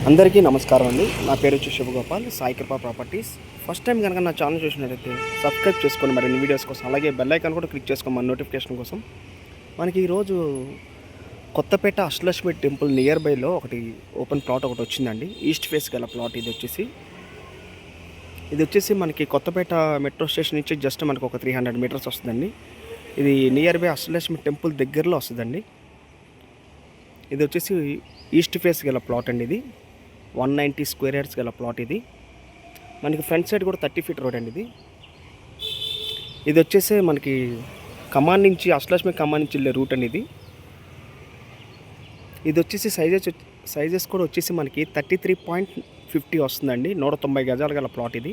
అందరికీ నమస్కారం అండి. నా పేరు వచ్చి శివగోపాల్, సాయి కృపా ప్రాపర్టీస్. ఫస్ట్ టైం కనుక నా ఛానల్ చూసినట్లయితే సబ్స్క్రైబ్ చేసుకోండి మరిన్ని వీడియోస్ కోసం. అలాగే బెల్ ఐకాన్ కూడా క్లిక్ చేసుకోండి మన నోటిఫికేషన్ కోసం. మనకి ఈరోజు కొత్తపేట అష్టలక్ష్మి టెంపుల్ నియర్ బైలో ఒకటి ఓపెన్ ప్లాట్ ఒకటి వచ్చిందండి. ఈస్ట్ ఫేస్ గల ప్లాట్ ఇది వచ్చేసి మనకి కొత్తపేట మెట్రో స్టేషన్ నుంచి జస్ట్ మనకు ఒక 300 మీటర్స్ వస్తుందండి. ఇది నియర్ బై అష్టలక్ష్మి టెంపుల్ దగ్గరలో వస్తుందండి. ఇది వచ్చేసి ఈస్ట్ ఫేస్ గల ప్లాట్ అండి. ఇది 190 స్క్వేర్ యార్డ్స్ గల ప్లాట్. ఇది మనకి ఫ్రంట్ సైడ్ కూడా 30 ఫీట్ రోడ్ అండి. ఇది వచ్చేసి మనకి ఖమ్మం నుంచి అష్టలక్ష్మి ఖమ్మం నుంచి వెళ్ళే రూట్ అండి. ఇది వచ్చేసి సైజెస్ కూడా వచ్చేసి మనకి 33.50 వస్తుందండి. 190 గజాలు గల ప్లాట్ ఇది.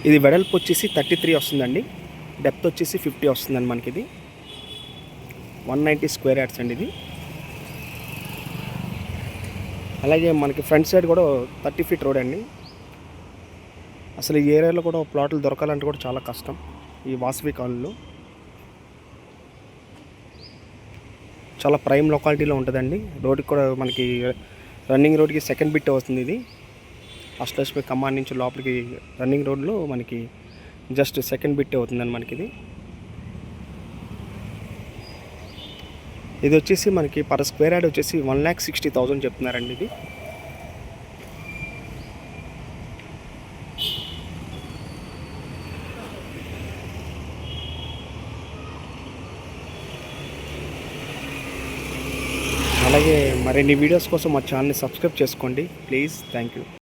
ఇది వెడల్పు వచ్చేసి 33 వస్తుందండి. డెప్త్ వచ్చేసి 50 వస్తుందండి. మనకి ఇది 190 స్క్వేర్ యార్డ్స్ అండి. ఇది అలాగే మనకి ఫ్రంట్ సైడ్ కూడా 30 ఫీట్ రోడ్ అండి. అసలు ఈ ఏరియాలో కూడా ప్లాట్లు దొరకాలంటే కూడా చాలా కష్టం. ఈ వాసవి కాలనీలో చాలా ప్రైమ్ లొకాలిటీలో ఉంటుందండి. రోడ్కి కూడా మనకి రన్నింగ్ రోడ్కి సెకండ్ బిట్ అవుతుంది. ఇది అష్టలక్ష్మి ఖమ్మం నుంచి లోపలికి రన్నింగ్ రోడ్లో మనకి జస్ట్ సెకండ్ బిట్ అవుతుందండి. మనకి ఇది వచ్చేసి మనకి పర్ స్క్వేర్ యార్డ్ వచ్చేసి 1,60,000 చెప్తున్నారండి. ఇది అలాగే మరిన్ని వీడియోస్ కోసం మా ఛానల్ని సబ్స్క్రైబ్ చేసుకోండి ప్లీజ్. Thank you.